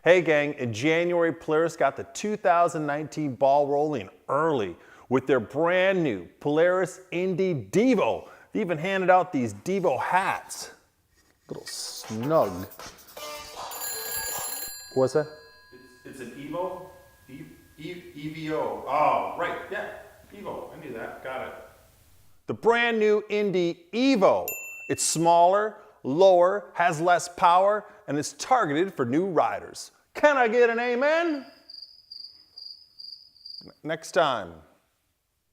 Hey gang, in January, Polaris got the 2019 ball rolling early with their brand new Polaris Indy Devo. They even handed out these Devo hats. Little snug. What's that? It's an Evo? EVO. Oh, right, yeah, Evo, I knew that, got it. The brand new Indy Evo. It's smaller, lower, has less power, and it's targeted for new riders. Can I get an amen? Next time.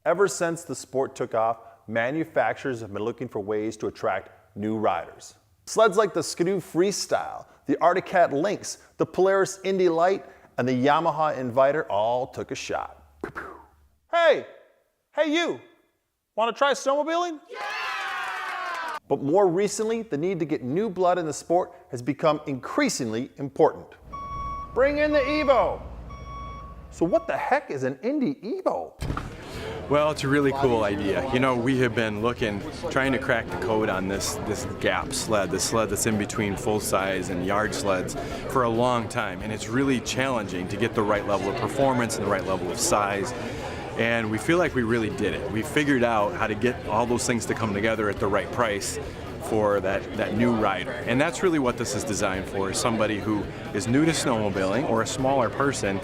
Ever since the sport took off, manufacturers have been looking for ways to attract new riders. Sleds like the Skidoo Freestyle, the Arctic Cat Lynx, the Polaris Indy Light, and the Yamaha Inviter all took a shot. Hey you, want to try snowmobiling? Yeah! But more recently, the need to get new blood in the sport has become increasingly important. Bring in the Evo. So what the heck is an Indy Evo? Well, it's a really cool idea. You know, we have been trying to crack the code on this gap sled, the sled that's in between full-size and yard sleds for a long time. And it's really challenging to get the right level of performance and the right level of size. And we feel like we really did it. We figured out how to get all those things to come together at the right price for that new rider. And that's really what this is designed for, is somebody who is new to snowmobiling or a smaller person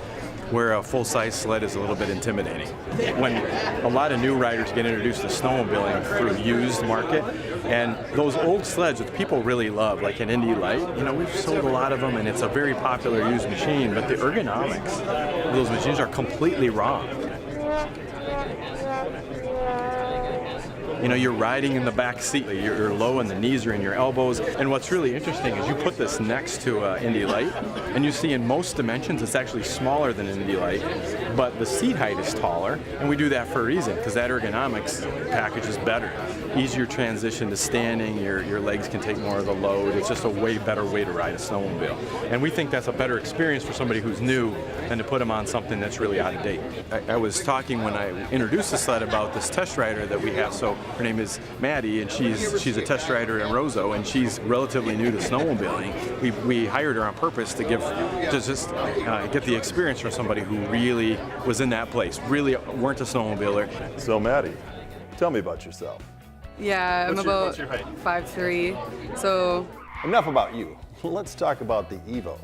where a full-size sled is a little bit intimidating. When a lot of new riders get introduced to snowmobiling through the used market, and those old sleds that people really love, like an Indy Light, you know, we've sold a lot of them and it's a very popular used machine, but the ergonomics of those machines are completely wrong. You know, you're riding in the back seat, you're low and the knees are in your elbows, and what's really interesting is you put this next to an Indy Light, and you see in most dimensions it's actually smaller than an Indy Light, but the seat height is taller, and we do that for a reason, because that ergonomics package is better. Easier transition to standing, your legs can take more of the load, it's just a way better way to ride a snowmobile. And we think that's a better experience for somebody who's new than to put them on something that's really out of date. I was talking when I introduced the sled about this test rider that we have, so her name is Maddie, and she's a test rider in Roseau, and she's relatively new to snowmobiling. We hired her on purpose to get the experience from somebody who really was in that place, really weren't a snowmobiler. So Maddie, tell me about yourself. Yeah, I'm about 5'3", so... Enough about you. Let's talk about the Evo.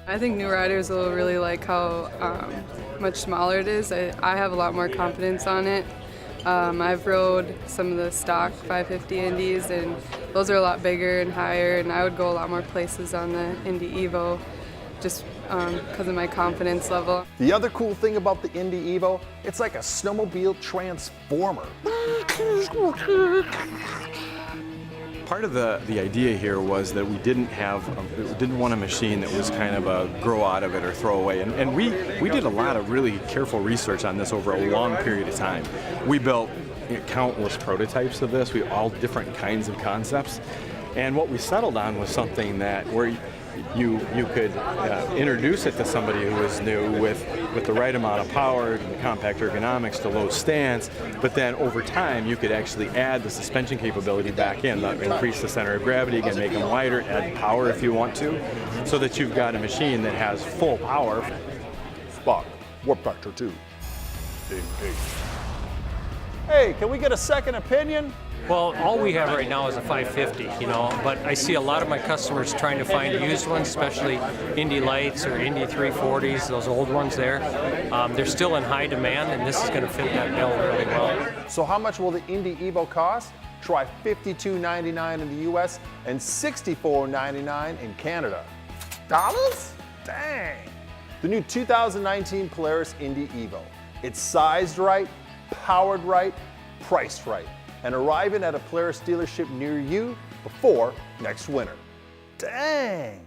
I think new riders will really like how much smaller it is. I have a lot more confidence on it. I've rode some of the stock 550 Indies, and those are a lot bigger and higher, and I would go a lot more places on the Indy Evo just because of my confidence level. The other cool thing about the Indy Evo, it's like a snowmobile transformer. Part of the idea here was that we didn't want a machine that was kind of a grow out of it or throw away. And we did a lot of really careful research on this over a long period of time. We built countless prototypes of this, all different kinds of concepts. And what we settled on was something where you could introduce it to somebody who is new with the right amount of power, compact ergonomics, to low stance, but then over time you could actually add the suspension capability back in, increase the center of gravity, again, make them wider, add power if you want to, so that you've got a machine that has full power. Spot, warp factor 2. Engage. Hey, can we get a second opinion? Well, all we have right now is a 550, you know, but I see a lot of my customers trying to find used ones, especially Indy Lights or Indy 340s, those old ones there. They're still in high demand, and this is going to fit that bill really well. So how much will the Indy Evo cost? Try $52.99 in the US and $64.99 in Canada. Dollars? Dang! The new 2019 Polaris Indy Evo. It's sized right, powered right, priced right, and arriving at a Polaris dealership near you before next winter. Dang!